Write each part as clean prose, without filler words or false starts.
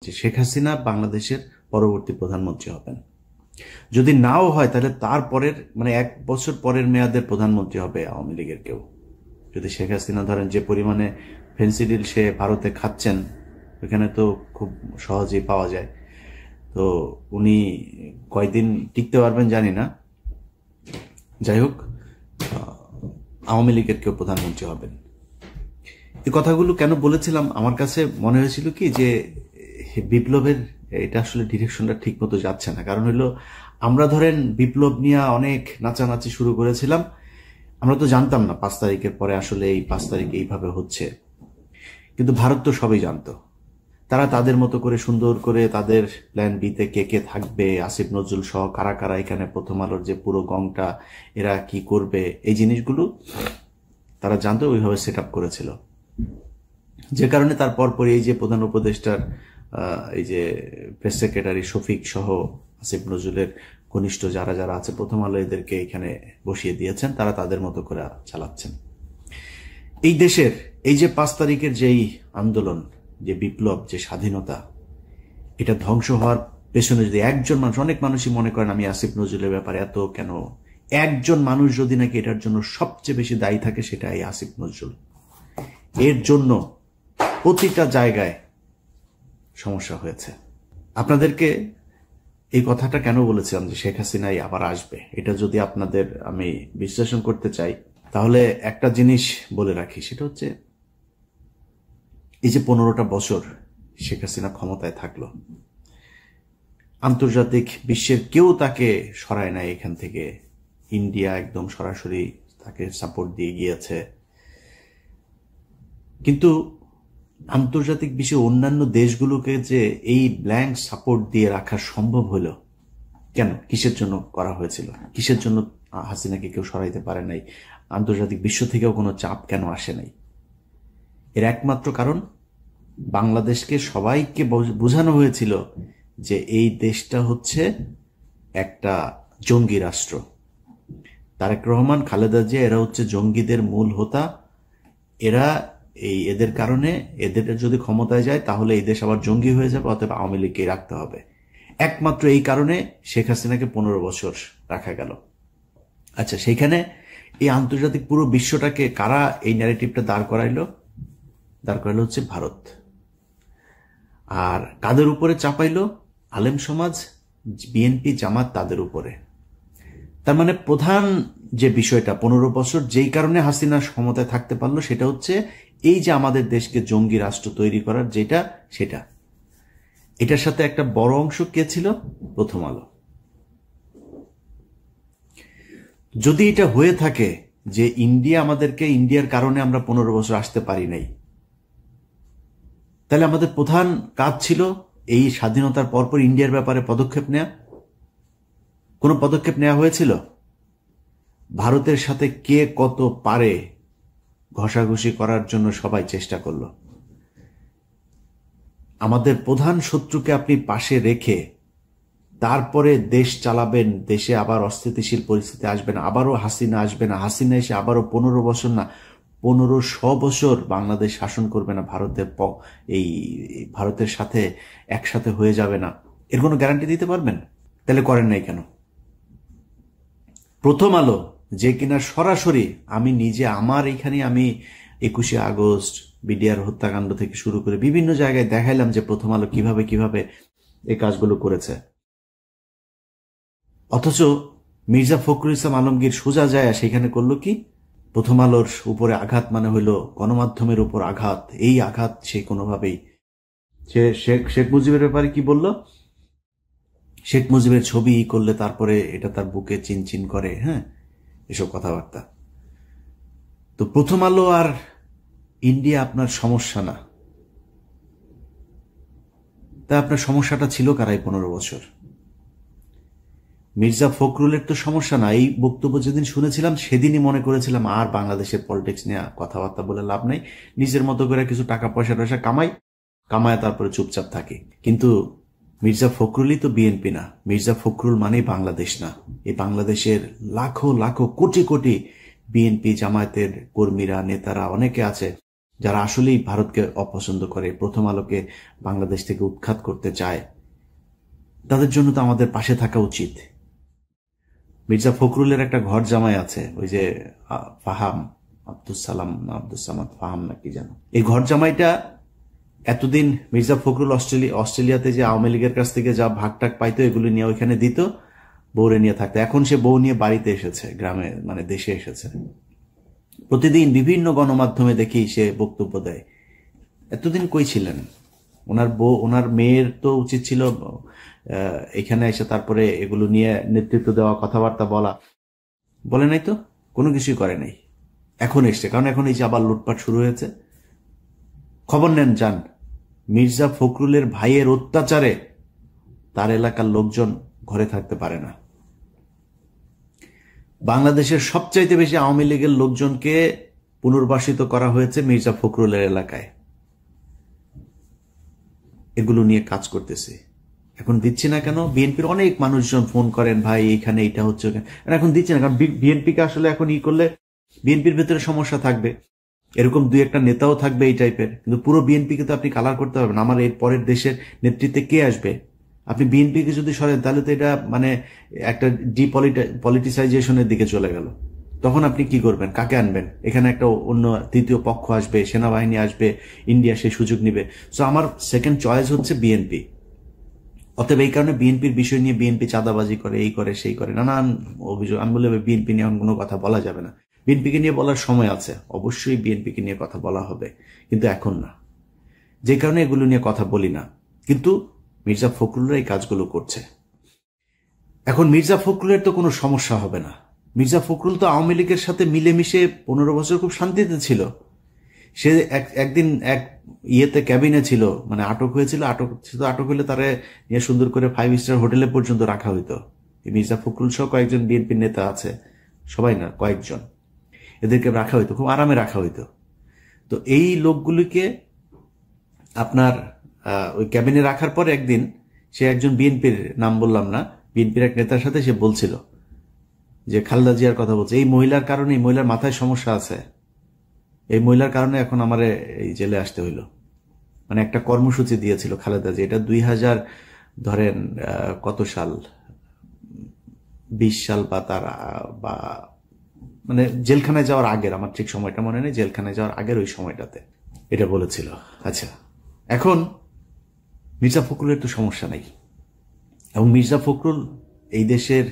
যে শেখ হাসিনা বাংলাদেশের পরবর্তী প্রধানমন্ত্রী হবেন। যদি নাও হয় তাহলে তার পরের মানে 1 বছর পরের মেয়াদের প্রধানমন্ত্রী হবে আওয়ামী লীগের কেউ। যদি শেখ হাসিনা ধরেন যে পরিমাণে ফেন্সিডিল সে ভারতে খাচ্ছেন, ওখানে তো খুব সহজেই পাওয়া যায়, তো উনি কয়দিন টিকতে পারবেন জানি না। যাই হোক, আওয়ামী লীগের কেউ প্রধানমন্ত্রী হবেন। এই কথাগুলো কেন বলেছিলাম, আমার কাছে মনে হয়েছিল কি যে বিপ্লবের এটা আসলে ডিরেকশনটা ঠিক মতো যাচ্ছে না। কারণ হলো আমরা ধরেন বিপ্লব নিয়ে অনেক নাচানাচি শুরু করেছিলাম, আমরা তো জানতাম না 5 তারিখের পরে আসলে এই 5 তারিখে এইভাবে হচ্ছে, কিন্তু ভারত তো সবই জানতো। তারা তাদের মতো করে সুন্দর করে তাদের প্ল্যান বিতে কে কে থাকবে, আসিফ নজরুল সহ কারা কারা এখানে প্রথম আলোর যে পুরো গংটা এরা কি করবে, এই জিনিসগুলো তারা জানতো, ওইভাবে সেট আপ করেছিল। যে কারণে তার পরপরই এই যে প্রধান উপদেষ্টার এই যে প্রেস সেক্রেটারি শফিক সহ আসিফ নজরুলের ঘনিষ্ঠ যারা যারা আছে প্রথম আলো এদেরকে এখানে বসিয়ে দিয়েছেন, তারা তাদের মতো করে চালাচ্ছেন। এই দেশের এই যে 5 তারিখের যেই আন্দোলন, যে বিপ্লব, যে স্বাধীনতা, এটা ধ্বংস হওয়ার পেছনে যদি একজন মানুষ, অনেক মানুষই মনে করেন আমি আসিফ নজরুলের ব্যাপারে এত কেন, একজন মানুষ যদি নাকি এটার জন্য সবচেয়ে বেশি দায়ী থাকে সেটা এই আসিফ নজরুল। এর জন্য প্রতিটা জায়গায় সমস্যা হয়েছে। আপনাদেরকে এই কথাটা কেন বলেছিলাম যে শেখ হাসিনাই আবার আসবে, এটা যদি আপনাদের আমি বিশ্লেষণ করতে চাই তাহলে একটা জিনিস বলে রাখি, সেটা হচ্ছে এই যে 15টা বছর শেখ হাসিনা ক্ষমতায় থাকলো, আন্তর্জাতিক বিশ্বের কেউ তাকে সরায় নাই এখান থেকে। ইন্ডিয়া একদম সরাসরি তাকে সাপোর্ট দিয়ে গিয়েছে, কিন্তু আন্তর্জাতিক বিশ্বের অন্যান্য দেশগুলোকে যে এই ব্ল্যাঙ্ক সাপোর্ট দিয়ে রাখা সম্ভব হলো কেন? কিসের জন্য করা হয়েছিল? কিসের জন্য হাসিনাকে কেউ সরাইতে পারে নাই? আন্তর্জাতিক বিশ্ব থেকেও কোনো চাপ কেন আসে নাই? এর একমাত্র কারণ, বাংলাদেশকে সবাইকে বোঝানো হয়েছিল যে এই দেশটা হচ্ছে একটা জঙ্গি রাষ্ট্র। তারেক রহমান, খালেদা জিয়া এরা হচ্ছে জঙ্গিদের মূল হোতা। এরা এদের কারণে, এদের যদি ক্ষমতায় যায় তাহলে এই দেশ আবার জঙ্গি হয়ে যাবে, অতএব আওয়ামী লীগকে রাখতে হবে। একমাত্র এই কারণে শেখ হাসিনাকে 15 বছর রাখা গেল। আচ্ছা, সেইখানে এই আন্তর্জাতিক পুরো বিশ্বটাকে কারা এই ন্যারেটিভটা দাঁড় করাইলো? দাঁড় করাইলো হচ্ছে ভারত। আর কাদের উপরে চাপাইলো? আলেম সমাজ, বিএনপি, জামাত, তাদের উপরে। তার মানে প্রধান যে বিষয়টা 15 বছর যেই কারণে হাসিনা ক্ষমতায় থাকতে পারলো সেটা হচ্ছে এই যে আমাদের দেশকে জঙ্গি রাষ্ট্র তৈরি করার যেটা, সেটা। এটার সাথে একটা বড় অংশ কে ছিল? প্রথম আলো। যদি এটা হয়ে থাকে যে ইন্ডিয়ার কারণে আমরা 15 বছর আসতে পারি নাই, তাহলে আমাদের প্রধান কাজ ছিল এই স্বাধীনতার পরপর ইন্ডিয়ার ব্যাপারে পদক্ষেপ নেওয়া। কোনো পদক্ষেপ নেওয়া হয়েছিল? ভারতের সাথে কে কত পারে ঘষাঘষি করার জন্য সবাই চেষ্টা করলো। আমাদের প্রধান শত্রুকে আপনি পাশে রেখে তারপরে দেশ চালাবেন, দেশে আবার অস্থিতিশীল পরিস্থিতি আসবে না, আবারও হাসিনা আসবে না, হাসিনা এসে আবারও 15 বছর না 1500 বছর বাংলাদেশ শাসন করবে না, ভারতের সাথে একসাথে হয়ে যাবে না, এর কোনো গ্যারান্টি দিতে পারবেন? তাহলে করেন নাই কেন? প্রথম আলো যে কিনা সরাসরি, আমি নিজে আমার এখানে আমি 21শে আগস্ট, বিডিআর হত্যাকাণ্ড থেকে শুরু করে বিভিন্ন জায়গায় দেখাইলাম যে প্রথম আলো কিভাবে কিভাবে এই কাজগুলো করেছে। অথচ মির্জা ফখরুল ইসলাম আলমগীর সোজা যায় সেখানে করলো কি? প্রথম আলোর উপরে আঘাত মানে হইল গণমাধ্যমের উপর আঘাত। এই আঘাত সে কোনোভাবেই, সে শেখ মুজিবের ব্যাপারে কি বলল? শেখ মুজিবের ছবি করলে তারপরে এটা তার বুকে চিনচিন করে, হ্যাঁ, এসব কথাবার্তা। তো প্রথম আলো আর ইন্ডিয়া আপনার সমস্যা না, তাই আপনার সমস্যাটা ছিল কারাই 15 বছর? মির্জা ফখরুলের তো সমস্যা না। এই বক্তব্য যেদিন শুনেছিলাম সেদিনই মনে করেছিলাম আর বাংলাদেশের পলিটিক্স নিয়ে কথাবার্তা বলে লাভ নাই, নিজের মতো করে কিছু টাকা পয়সা কামায় তারপরে চুপচাপ থাকে। কিন্তু মির্জা ফখরুলই তো বিএনপি না, মির্জা ফখরুল মানেই বাংলাদেশ না। এই বাংলাদেশের লাখো লাখো কোটি কোটি বিএনপি জামায়াতের কর্মীরা, নেতারা অনেকে আছে, যারা আসলেই ভারতকে অপছন্দ করে, প্রথম আলোকে বাংলাদেশ থেকে উৎখাত করতে চায়, তাদের জন্য তো আমাদের পাশে থাকা উচিত। মির্জা ফখরুলের একটা ঘর জামাই আছে, ওই যে ফাহাম আব্দুস সামাদ ফাহাম নাকি যেন, এই ঘর জামাইটা এতদিন মির্জা ফখরুল অস্ট্রেলিয়াতে যে আওয়ামী লীগের কাছ থেকে যা ভাগটাক পাইতো এগুলো নিয়ে ওইখানে দিত, বউরে নিয়ে থাকতো। এখন সে বউ নিয়ে বাড়িতে এসেছে, গ্রামে মানে দেশে এসেছে। প্রতিদিন বিভিন্ন গণমাধ্যমে দেখি সে বক্তব্য দেয়। এতদিন কই ছিলেন? ওনার মেয়ের তো উচিত ছিল এখানে এসে তারপরে এগুলো নিয়ে নেতৃত্ব দেওয়া, কথাবার্তা বলা। বলে নাই তো, কোনো কিছুই করে নাই। এখন এসছে, কারণ এখন এই যে আবার লুটপাট শুরু হয়েছে। খবর নেন, যান। মির্জা ফখরুলের ভাইয়ের অত্যাচারে তার এলাকার লোকজন ঘরে থাকতে পারে না। বাংলাদেশের সবচাইতে বেশি আওয়ামী লীগের লোকজনকে পুনর্বাসিত করা হয়েছে মির্জা ফখরুলের এলাকায়। এগুলো নিয়ে কাজ করতেছে। এখন দিচ্ছে না কেন? বিএনপির অনেক মানুষজন ফোন করেন, ভাই এখানে এটা হচ্ছে, এখন দিচ্ছে না কারণ বিএনপিকে আসলে এখন করলে বিএনপির ভেতরে সমস্যা থাকবে, এরকম দুই একটা নেতাও থাকবে এই টাইপের, কিন্তু পুরো বিএনপিকে তো আপনি কালার করতে পারবেন। আমার এর পরের দেশের নেতৃত্বে কে আসবে? আপনি বিএনপিকে যদি সরেন তাহলে তো এটা মানে একটা ডিপলিটিসাইজেশনের দিকে চলে গেল। তখন আপনি কি করবেন? কাকে আনবেন? এখানে একটা অন্য তৃতীয় পক্ষ আসবে, সেনাবাহিনী আসবে, ইন্ডিয়া সেই সুযোগ নিবে। সো আমার সেকেন্ড চয়েস হচ্ছে বিএনপি। অতএব এই কারণে বিএনপির বিষয় নিয়ে বিএনপি চাঁদাবাজি করে, এই করে সেই করে, নানান অভিযোগ। আমি বলে বিএনপি নিয়ে কোনো কথা বলা যাবে না। বিএনপিকে নিয়ে বলার সময় আছে, অবশ্যই বিএনপিকে নিয়ে কথা বলা হবে, কিন্তু এখন না। যে কারণে এগুলো নিয়ে কথা বলি না। কিন্তু মির্জা ফখরুলরা এই কাজগুলো করছে। এখন মির্জা ফখরুলের তো কোনো সমস্যা হবে না। মির্জা ফখরুল তো আওয়ামী লীগের সাথে মিলেমিশে 15 বছর খুব শান্তিতে ছিল। সে একদিন এক ইয়েতে ক্যাবিনে ছিল, মানে আটক হয়েছিল। আটক হলে তারে নিয়ে সুন্দর করে 5 স্টার হোটেলে পর্যন্ত রাখা হইতো। মির্জা ফখরুল সহ কয়েকজন বিএনপির নেতা আছে, সবাই না, কয়েকজন, এদেরকে রাখা হইতো, খুব আরামে রাখা হইতো। তো এই লোকগুলিকে আপনার ওই ক্যাবিনে রাখার পর একদিন সে একজন বিএনপির, নাম বললাম না, বিএনপির এক নেতার সাথে সে বলছিল যে খালেদা জিয়ার কথা বলছে, এই মহিলার কারণে, এই মহিলার মাথায় সমস্যা আছে, এই মহিলার কারণে এখন আমার এই জেলে আসতে হইল। মানে একটা কর্মসূচি দিয়েছিল খালেদা জিয়া, এটা 2000 ধরেন কত সাল, 20 সাল বা তার বা মানে জেলখানায় যাওয়ার আগের, আমার ঠিক সময়টা মনে নেই, জেলখানায় যাওয়ার আগের ওই সময়টাতে এটা বলেছিল। আচ্ছা, এখন মির্জা ফখরুলের তো সমস্যা নাই, এবং মির্জা ফখরুল এই দেশের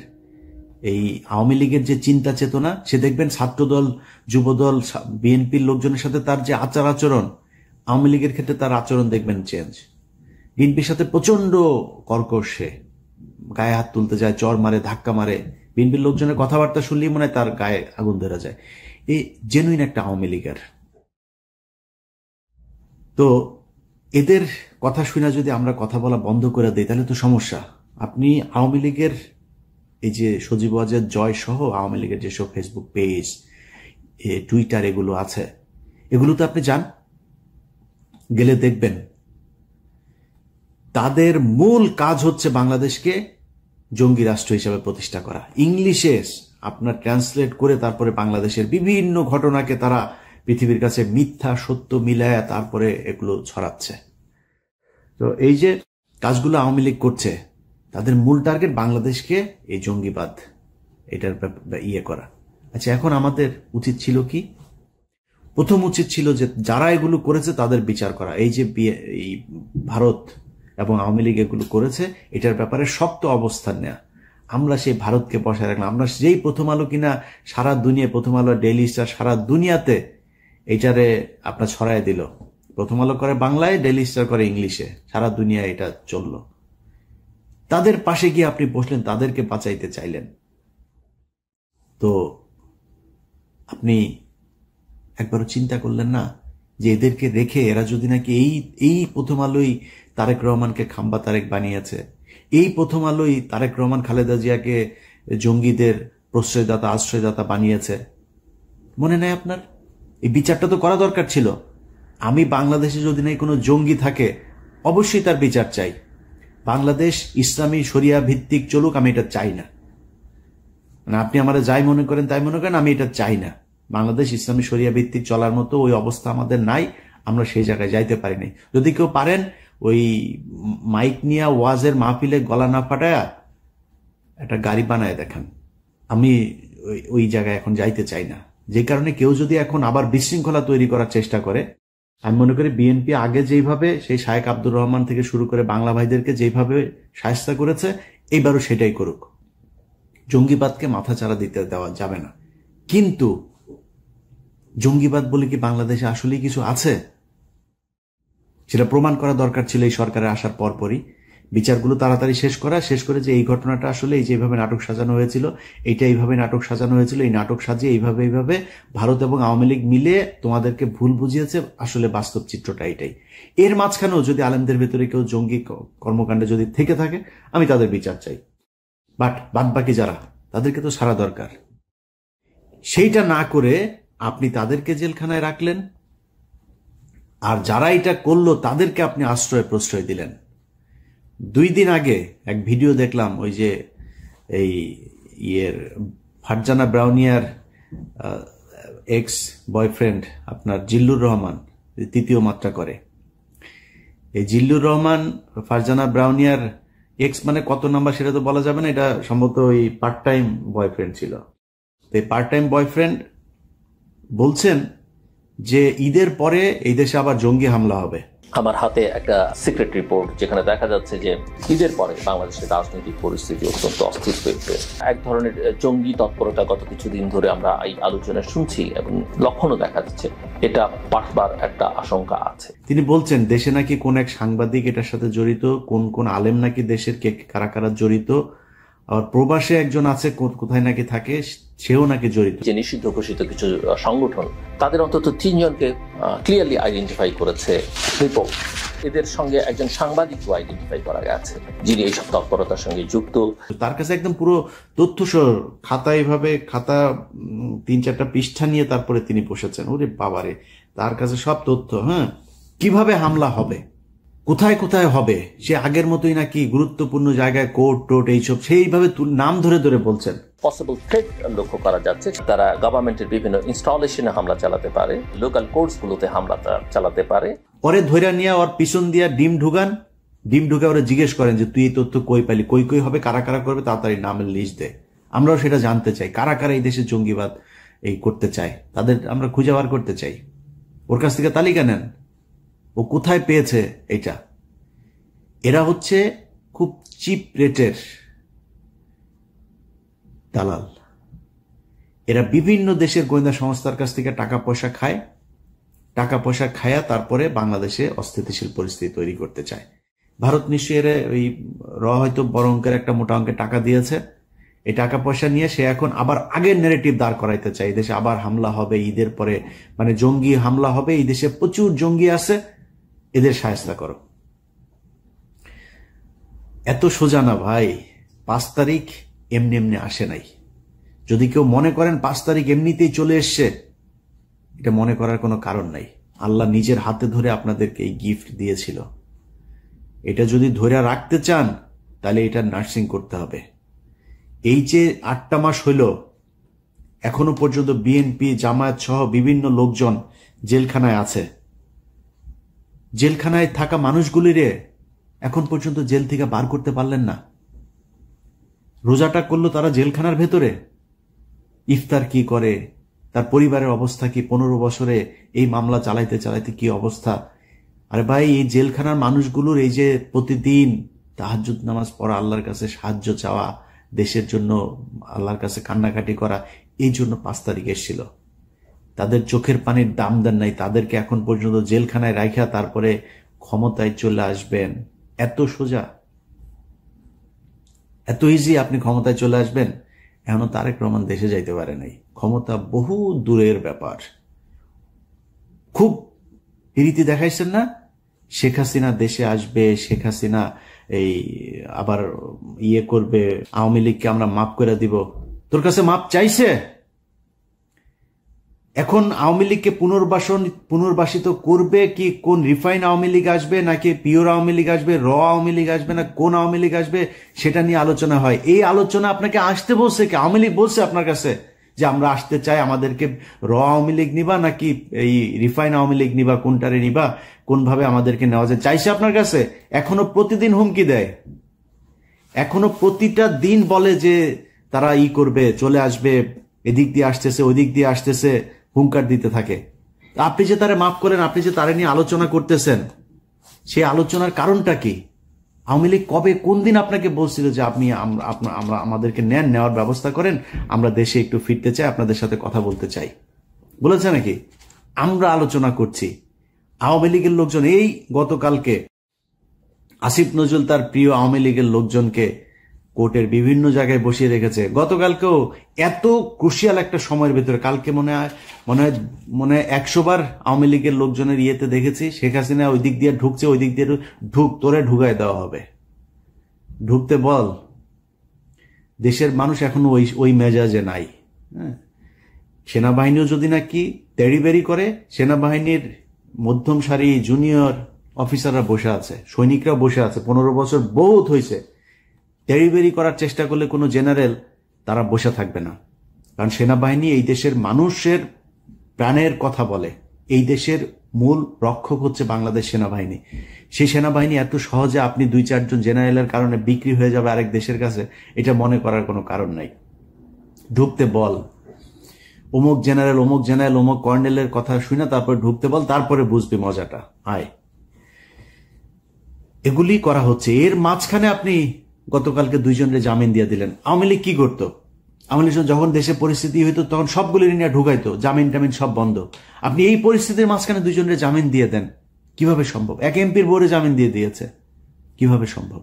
এই আওয়ামী লীগের যে চিন্তা চেতনা, সে দেখবেন ছাত্রদল, যুবদল, বিএনপির লোকজনের সাথে তার যে আচরণ, আওয়ামী লীগের ক্ষেত্রে তার আচরণ দেখবেন চেঞ্জ। বিএনপির সাথে প্রচন্ড কর্কশ, সে গায়ে হাত তুলতে যায়, চর মারে, ধাক্কা মারে। বিএনপির লোকজনের কথাবার্তা শুনলেই মনে হয় তার গায়ে আগুন ধরা যায়। এই জেনুইন একটা আওয়ামী লীগের। তো এদের কথা শুনে যদি আমরা কথা বলা বন্ধ করে দিই তাহলে তো সমস্যা। আপনি আওয়ামী লীগের এই যে সজীব ওয়াজেদ জয় সহ আওয়ামী লীগের যেসব ফেসবুক পেজ, টুইটার এগুলো আছে, এগুলোতে আপনি যান, গেলে দেখবেন তাদের মূল কাজ হচ্ছে বাংলাদেশকে জঙ্গি রাষ্ট্র হিসেবে প্রতিষ্ঠা করা। ইংলিশে আপনার ট্রান্সলেট করে তারপরে বাংলাদেশের বিভিন্ন ঘটনাকে তারা পৃথিবীর কাছে মিথ্যা সত্য মিলায়া তারপরে এগুলো ছড়াচ্ছে। তো এই যে কাজগুলো আওয়ামী লীগ করছে, তাদের মূল টার্গেট বাংলাদেশকে এই জঙ্গিবাদ এটার ইয়ে করা। আচ্ছা, এখন আমাদের উচিত ছিল কি? প্রথম উচিত ছিল যে যারা এগুলো করেছে তাদের বিচার করা। এই যে এই ভারত এবং আওয়ামী লীগ এগুলো করেছে, এটার ব্যাপারে শক্ত অবস্থান নেওয়া। আমরা সেই ভারতকে বসায় রাখলাম। আমরা যেই প্রথম আলো কিনা সারা দুনিয়া, প্রথম আলো, ডেইলি স্টার সারা দুনিয়াতে এইটারে আপনার ছড়াই দিল। প্রথম আলো করে বাংলায়, ডেইলি স্টার করে ইংলিশে, সারা দুনিয়ায় এটা চললো। তাদের পাশে গিয়ে আপনি বসলেন, তাদেরকে বাঁচাইতে চাইলেন। তো আপনি একবারও চিন্তা করলেন না যে এদেরকে রেখে এরা যদি নাকি এই প্রথম আলোই তারেক রহমানকে খাম্বা তারেক বানিয়েছে, এই প্রথম আলোই তারেক রহমান খালেদা জিয়াকে জঙ্গিদের প্রশ্রয়দাতা, আশ্রয়দাতা বানিয়েছে। মনে নাই আপনার? এই বিচারটা তো করা দরকার ছিল। আমি বাংলাদেশে যদি নাই কোনো জঙ্গি থাকে, অবশ্যই তার বিচার চাই। বাংলাদেশ ইসলামী শরিয়া ভিত্তিক চলুক, আমি এটা চাই না। মানে আপনি আমাদের যাই মনে করেন তাই মনে করেন, আমি এটা চাই না। বাংলাদেশ ইসলামী শরিয়া ভিত্তিক চলার মতো ওই অবস্থা আমাদের নাই। আমরা সেই জায়গায় যাইতে পারিনি। যদি কেউ পারেন ওই মাইক নিয়ে ওয়াজের মাহফিলে গলা না ফাটায়া একটা গাড়ি বানায় দেখান। আমি ওই জায়গায় এখন যাইতে চাই না। যে কারণে কেউ যদি এখন আবার বিশৃঙ্খলা তৈরি করার চেষ্টা করে, আমি মনে করি বিএনপি আগে যেইভাবে সেই শায়েখ আব্দুর রহমান থেকে শুরু করে বাংলা ভাইদেরকে যেইভাবে শায়েস্তা করেছে, এইবারও সেটাই করুক। জঙ্গিবাদকে মাথা চাড়া দিতে দেওয়া যাবে না। কিন্তু জঙ্গিবাদ বলে কি বাংলাদেশে আসলেই কিছু আছে? সেটা প্রমাণ করা দরকার ছিল এই সরকারের আসার পরপরই। বিচারগুলো তাড়াতাড়ি শেষ করে যে এই ঘটনাটা আসলে এই যেভাবে নাটক সাজানো হয়েছিল, এইটা এইভাবে নাটক সাজানো হয়েছিল, এই নাটক সাজিয়ে এইভাবে ভারত এবং আওয়ামী লীগ মিলে তোমাদেরকে ভুল বুঝিয়েছে, আসলে বাস্তব চিত্রটা এটাই। এর মাঝখানেও যদি আলেমদের ভেতরে কেউ জঙ্গি কর্মকাণ্ডে যদি থেকে থাকে, আমি তাদের বিচার চাই। বাট বাদ বাকি যারা, তাদেরকে তো সারা দরকার। সেইটা না করে আপনি তাদেরকে জেলখানায় রাখলেন, আর যারা এটা করলো তাদেরকে আপনি আশ্রয় প্রশ্রয় দিলেন। 2 দিন আগে এক ভিডিও দেখলাম, ওই যে এই ফারজানা ব্রাউনিয়ার এক্স বয়ফ্রেন্ড আপনার জিল্লুর রহমান 3য় মাত্রা করে। এই জিল্লুর রহমান ফারজানা ব্রাউনিয়ার এক্স মানে কত নাম্বার সেটা তো বলা যাবে না, এটা সম্ভবত ওই পার্ট টাইম বয়ফ্রেন্ড ছিল। এই পার্ট টাইম বয়ফ্রেন্ড বলছেন যে ঈদের পরে এই দেশে আবার জঙ্গি হামলা হবে। আমার হাতে একটা সিক্রেট রিপোর্ট, যেখানে দেখা যাচ্ছে যে ঈদের পরে বাংলাদেশের রাজনৈতিক পরিস্থিতি অত্যন্ত অস্থির হয়েছে। এক ধরনের জঙ্গি তৎপরতা গত কিছুদিন ধরে আমরা এই আলোচনা শুনছি এবং লক্ষণও দেখা যাচ্ছে। এটা বাড়বার একটা আশঙ্কা আছে। তিনি বলছেন দেশে নাকি কোন এক সাংবাদিক এটার সাথে জড়িত, কোন আলেম নাকি দেশের কে কারা কারা জড়িত, আর প্রবাসে একজন আছে কোথায় নাকি থাকে, সেও নাকি জড়িত। যে নিষিদ্ধ ঘোষিত কিছু সংগঠন, তাদের অন্তত 3 জনকে ক্লিয়ারলি আইডেন্টিফাই করেছে রিপোর্ট। এদের সঙ্গে একজন সাংবাদিকও আইডেন্টিফাই করা গেছে যিনি এইসব তৎপরতার সঙ্গে যুক্ত। তার কাছে একদম পুরো তথ্য খাতা, এইভাবে খাতা 3-4টা পৃষ্ঠা নিয়ে তারপরে তিনি বসেছেন। ওরে বাবারে, তার কাছে সব তথ্য। হ্যাঁ, কিভাবে হামলা হবে, কোথায় কোথায় হবে, সে আগের মতোই নাকি গুরুত্বপূর্ণ জায়গায় কোর্ট টোট এইসব সেইভাবে নাম ধরে ধরে বলছেন। পসিবল থ্রেট লক্ষ্য করা যাচ্ছে। তারা গভর্নমেন্টের বিভিন্ন ইনস্টলেশনে হামলা চালাতে পারে, লোকাল কোর্টসগুলোতে হামলা চালাতে পারে। পরে ধৈর্য নিয়ে ওর পিছন দিয়া ডিম ঢুকে ওরা জিজ্ঞেস করেন যে তুই এই তথ্য কই পাইলি, কই হবে, কারা কারা করবে, তাড়াতাড়ি নামের লিস্ট দে। আমরাও সেটা জানতে চাই, কারা কারা এই দেশে জঙ্গিবাদ এই করতে চায়, তাদের আমরা খুঁজে বার করতে চাই। ওর কাছ থেকে তালিকা নেন, ও কোথায় পেয়েছে এটা। এরা হচ্ছে খুব চিপ রেটের দালাল। এরা বিভিন্ন দেশের গোয়েন্দা সংস্থার কাছ থেকে টাকা পয়সা খায়া তারপরে বাংলাদেশে অস্থিতিশীল পরিস্থিতি তৈরি করতে চায়। ভারত নিশ্চয়ই এর ওই হয়তো বড় অঙ্কের একটা মোটা অঙ্কের টাকা দিয়েছে। এই টাকা পয়সা নিয়ে সে এখন আবার আগের নেগেটিভ দাঁড় করাইতে চায়। এই দেশে আবার হামলা হবে ঈদের পরে, মানে জঙ্গি হামলা হবে, এই দেশে প্রচুর জঙ্গি আছে, এদের সাহায্য করো। এত সোজা না ভাই। 5 তারিখ এমনি আসে নাই। যদি কেউ মনে করেন 5 তারিখ এমনিতেই চলে এসছে, এটা মনে করার কোনো কারণ নাই। আল্লাহ নিজের হাতে ধরে আপনাদেরকে এই গিফট দিয়েছিল। এটা যদি ধরে রাখতে চান তাহলে এটা নার্সিং করতে হবে। এই যে 8টা মাস হইল, এখনো পর্যন্ত বিএনপি জামায়াত সহ বিভিন্ন লোকজন জেলখানায় আছে। জেলখানায় থাকা মানুষগুলিরে এখন পর্যন্ত জেল থেকে বার করতে পারলেন না। রোজাটা করলো তারা জেলখানার ভেতরে। ইফতার কি করে, তার পরিবারের অবস্থা কি, 15 বছরে এই মামলা চালাইতে চালাইতে কি অবস্থা। আরে ভাই, এই জেলখানার মানুষগুলোর এই যে প্রতিদিন তাহাজ্জুদ নামাজ পড়া, আল্লাহর কাছে সাহায্য চাওয়া, দেশের জন্য আল্লাহর কাছে কান্নাকাটি করা, এই জন্য 5 তারিখ এসেছিল। তাদের চোখের পানির দাম দেন নাই, তাদেরকে এখন পর্যন্ত জেলখানায় রাখা তারপরে ক্ষমতায় চলে আসবেন। এত সোজা, এত ইজি আপনি ক্ষমতায় চলে আসবেন। এখনো তারেক রহমান দেশে যাইতে পারে নাই। ক্ষমতা বহু দূরের ব্যাপার। খুব রীতি দেখাইছেন না, শেখ হাসিনা দেশে আসবে, শেখ হাসিনা এই আবার করবে, আওয়ামী লীগকে আমরা মাফ করে দিব। তোর কাছে মাপ চাইছে? এখন আওয়ামী লীগকে পুনর্বাসিত করবে কি? কোন রিফাইন আওয়ামী লীগ আসবে, নাকি পিওর আওয়ামী লীগ আসবে, আওয়ামী লীগ আসবে, না কোন আওয়ামী লীগ আসবে, সেটা নিয়ে আলোচনা হয়। এই আলোচনা আপনাকে আসতে বলছে কি? আওয়ামী লীগ বলছে আপনার কাছে যে আমরা আসতে চাই, আমাদেরকে র আওয়ামী লীগ নিবা নাকি এই রিফাইন আওয়ামী লীগ নিবা, কোনটারে নিবা, কোনভাবে আমাদেরকে নেওয়া যায় চাইছে আপনার কাছে? এখনো প্রতিদিন হুমকি দেয়, এখনো প্রতিটা দিন বলে যে তারা করবে, চলে আসবে, এদিক দিয়ে আসতেছে, ওই দিক দিয়ে আসতেছে, হুঙ্কার দিতে থাকে। আপনি যে তারা মাফ করেন, আপনি যে তারা নিয়ে আলোচনা করতেছেন, সেই আলোচনার কারণটা কি? আওয়ামী লীগ কবে কোন দিন আপনাকে বলছিল যে আপনি আমরা আমাদেরকে নেওয়ার ব্যবস্থা করেন, আমরা দেশে একটু ফিরতে চাই, আপনাদের সাথে কথা বলতে চাই, বলেছে নাকি? আমরা আলোচনা করছি। আওয়ামী লীগের লোকজন এই গতকালকে আসিফ নজরুল তার প্রিয় আওয়ামী লীগের লোকজনকে কোর্টের বিভিন্ন জায়গায় বসিয়ে রেখেছে। গতকালকেও এত ক্রুশিয়াল একটা সময়ের ভেতরে, কালকে মনে হয় 100 বার আওয়ামী লীগের লোকজনের ইয়েতে দেখেছি শেখ হাসিনা ওই দিক দিয়ে ঢুকছে, ওই দিক দিয়ে তোরে ঢুকায় দেওয়া হবে, ঢুকতে বল। দেশের মানুষ এখনো ওই মেজাজে নাই। সেনাবাহিনীও যদি নাকি তেড়িবেড়ি করে, সেনাবাহিনীর মধ্যম সারি জুনিয়র অফিসাররা বসে আছে, সৈনিকরা বসে আছে, 15 বছর বহুত হয়েছে। তেড়িবেড়ি করার চেষ্টা করলে কোনো জেনারেল তারা বসে থাকবে না, কারণ সেনাবাহিনী এই দেশের মানুষের প্রাণের কথা বলে। এই দেশের মূল রক্ষক হচ্ছে বাংলাদেশ সেনাবাহিনী। সেই সেনাবাহিনী এত সহজে আপনি 2-4 জন জেনারেলের কারণে বিক্রি হয়ে যাবে আরেক দেশের কাছে, এটা মনে করার কোনো কারণ নাই। ঢুকতে বল, অমুক জেনারেল অমুক কর্নেলের কথা শুনে তারপর ঢুকতে বল, তারপরে বুঝবি মজাটা। আয়, এগুলি করা হচ্ছে। এর মাঝখানে আপনি গতকালকে 2 জনের জামিন দিয়ে দিলেন। আওয়ামী লীগ কি করতো? আওয়ামী লীগ যখন দেশে পরিস্থিতি হইতো তখন সবগুলি নিয়ে ঢুকাইতো, জামিন টামিন সব বন্ধ। আপনি এই পরিস্থিতির মাঝখানে 2 জনের জামিন দিয়ে দেন, কিভাবে সম্ভব? এক এমপির বোর্ডে জামিন দিয়ে দিয়েছে, কিভাবে সম্ভব?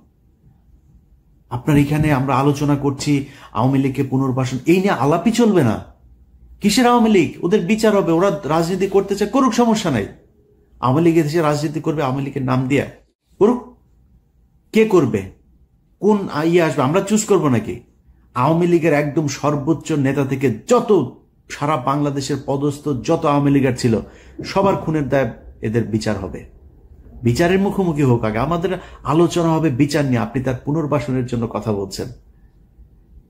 আপনার এখানে আমরা আলোচনা করছি আওয়ামী লীগকে পুনর্বাসন, এই নিয়ে আলাপই চলবে না। কিসের আওয়ামী লীগ? ওদের বিচার হবে, ওরা রাজনীতি করতে চায় করুক, সমস্যা নাই। আওয়ামী লীগের দেশে রাজনীতি করবে আওয়ামী লীগের নাম দিয়ে, করুক। কে করবে? কোন আসবে? আমরা চুজ করবো নাকি? আওয়ামী লীগের একদম সর্বোচ্চ নেতা থেকে যত সারা বাংলাদেশের পদস্থ যত আওয়ামী লীগের ছিল সবার খুনের দায় এদের বিচার হবে। বিচারের মুখোমুখি হোক আগে, আমাদের আলোচনা হবে বিচার নিয়ে। আপনি তার পুনর্বাসনের জন্য কথা বলছেন,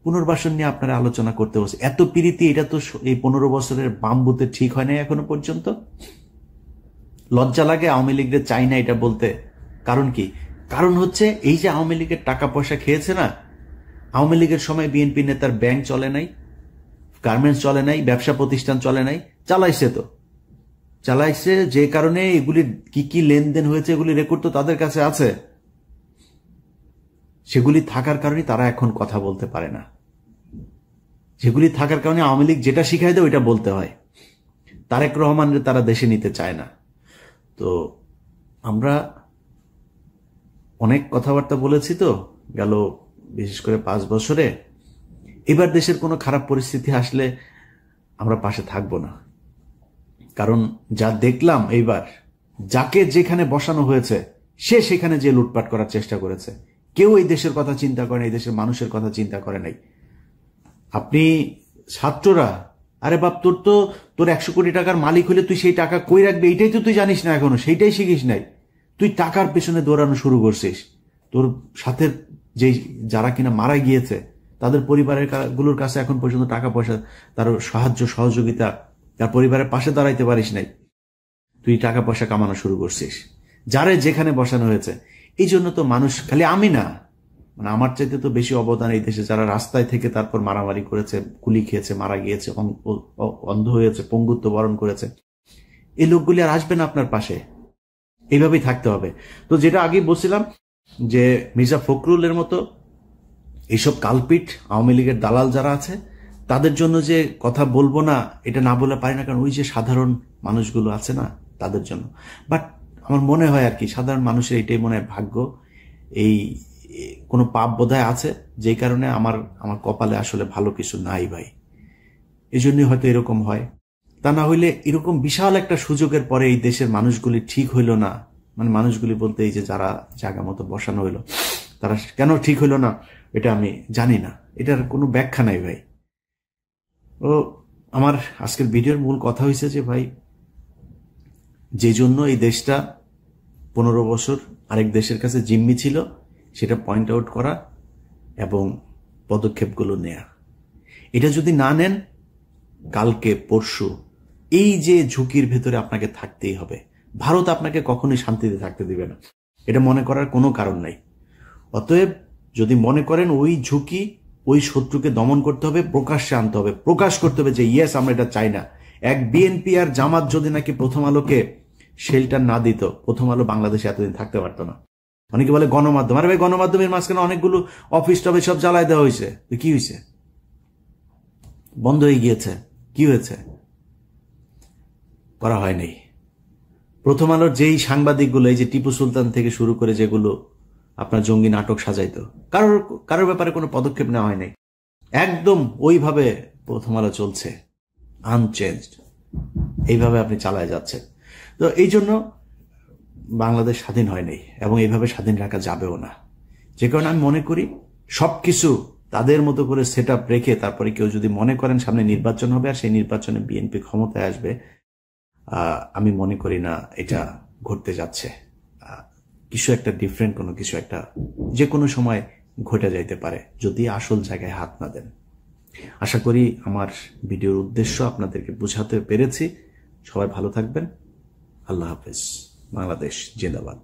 পুনর্বাসন নিয়ে আপনারা আলোচনা করতে বলছে। এত প্রীতি, এটা তো এই 15 বছরের বামবুতে ঠিক হয় নাই এখনো পর্যন্ত। লজ্জা লাগে আওয়ামী লীগের চাই না এটা বলতে। কারণ কি? কারণ হচ্ছে এই যে আওয়ামী লীগের টাকা পয়সা খেয়েছে না, আওয়ামী লীগের সময় বিএনপি নেতার ব্যাংক চলে নাই, গার্মেন্টস চলে নাই, ব্যবসা প্রতিষ্ঠান চলে নাই, চালাইছে তো চালাইছে। যে কারণে এগুলি কি কি লেনদেন হয়েছে এগুলি রেকর্ড তো তাদের কাছে আছে। সেগুলি থাকার কারণে তারা এখন কথা বলতে পারে না। সেগুলি থাকার কারণে আওয়ামী লীগ যেটা শিখাই দেয় ওইটা বলতে হয়। তারেক রহমানের তারা দেশে নিতে চায় না। তো আমরা অনেক কথাবার্তা বলেছি তো গেল, বিশেষ করে 5 বছরে। এবার দেশের কোনো খারাপ পরিস্থিতি আসলে আমরা পাশে থাকবো না, কারণ যা দেখলাম এইবার, যাকে যেখানে বসানো হয়েছে সে সেখানে যে লুটপাট করার চেষ্টা করেছে। কেউ এই দেশের কথা চিন্তা করে না, এই দেশের মানুষের কথা চিন্তা করে নাই। আপনি ছাত্ররা, আরে বাপ, তোর 100 কোটি টাকার মালিক হলে তুই সেই টাকা কই রাখবি এইটাই তো তুই জানিস না, এখনো সেইটাই শিখিস নাই। তুই টাকার পেছনে দৌড়ানো শুরু করছিস। তোর সাথে যে যারা কিনা মারা গিয়েছে তাদের পরিবারের গুলোর কাছে এখন পর্যন্ত টাকা পয়সা, তার সাহায্য সহযোগিতা, তার পরিবারের পাশে দাঁড়াইতে পারিস নাই। তুই টাকা পয়সা কামানো শুরু করছিস যারে যেখানে বসানো হয়েছে। এই জন্য তো মানুষ, খালি আমি না, মানে আমার চাইতে তো বেশি অবদান এই দেশে যারা রাস্তায় থেকে তারপর মারামারি করেছে, গুলি খেয়েছে, মারা গিয়েছে, অন্ধ হয়েছে, পঙ্গুত্ব বরণ করেছে। এই লোকগুলি আর আসবে না আপনার পাশে। এইভাবেই থাকতে হবে। তো যেটা আগে বলছিলাম যে মির্জা ফখরুলের মতো এইসব কালপিট আওয়ামী লীগের দালাল যারা আছে তাদের জন্য যে কথা বলবো না, এটা না বলে পারি না, কারণ ওই যে সাধারণ মানুষগুলো আছে না তাদের জন্য। বাট আমার মনে হয় আর কি সাধারণ মানুষের এটাই মনে হয় ভাগ্য, এই কোনো পাপ বোধহয় আছে, যেই কারণে আমার কপালে আসলে ভালো কিছু নাই ভাই। এই জন্যই হয়তো এরকম হয়। তা না হইলে এরকম বিশাল একটা সুযোগের পরে এই দেশের মানুষগুলি ঠিক হইল না, মানে মানুষগুলি বলতে এই যে যারা জায়গা মতো বসানো হইলো তারা কেন ঠিক হইল না এটা আমি জানি না, এটার কোনো ব্যাখ্যা নাই ভাই। ও আমার আজকের ভিডিওর মূল কথা হয়েছে যে ভাই, যে জন্য এই দেশটা 15 বছর আরেক দেশের কাছে জিম্মি ছিল সেটা পয়েন্ট আউট করা এবং পদক্ষেপগুলো নেয়া। এটা যদি না নেন কালকে পরশু, এই যে ঝুঁকির ভেতরে আপনাকে থাকতেই হবে। ভারত আপনাকে কখনোই শান্তিতে থাকতে দিবে না, এটা মনে করার কোনো কারণ নাই। অতএব যদি মনে করেন ওই ঝুঁকি, ওই শত্রুকে দমন করতে হবে, প্রকাশ্যে আনতে হবে, প্রকাশ করতে হবে যে ইয়েস আমরা এটা চাই না। এক বিএনপি আর জামাত যদি নাকি প্রথম আলোকে শেল্টার না দিত, প্রথম আলো বাংলাদেশে এতদিন থাকতে পারতো না। অনেকে বলে গণমাধ্যম, আরে ভাই গণমাধ্যমের মাঝখানে অনেকগুলো অফিস টফিস সব জ্বালায় দেওয়া হয়েছে, কি হয়েছে? বন্ধ হয়ে গিয়েছে, কি হয়েছে? করা হয়নি। প্রথম আলোর যেই সাংবাদিকগুলো, এই যে টিপু সুলতান থেকে শুরু করে যেগুলো আপনার জঙ্গি নাটক সাজাইতো, কারোর ব্যাপারে কোনো পদক্ষেপ নেওয়া হয়নি। একদম ওইভাবে প্রথম আলো চলছে, আনচেঞ্জড, এইভাবে আপনি চালায় যাচ্ছেন। তো এই জন্য বাংলাদেশ স্বাধীন হয়নি এবং এইভাবে স্বাধীন রাখা যাবেও না। যে কারণে আমি মনে করি সবকিছু তাদের মতো করে সেট আপ রেখে তারপরে কেউ যদি মনে করেন সামনে নির্বাচন হবে আর সেই নির্বাচনে বিএনপি ক্ষমতায় আসবে, আমি মনে করি না এটা ঘটতে যাচ্ছে। কিছু একটা ডিফারেন্ট, কোনো কিছু একটা যে কোনো সময় ঘটে যাইতে পারে যদি আসল জায়গায় হাত না দেন। আশা করি আমার ভিডিওর উদ্দেশ্য আপনাদেরকে বোঝাতে পেরেছি। সবাই ভালো থাকবেন। আল্লাহ হাফেজ। বাংলাদেশ জিন্দাবাদ।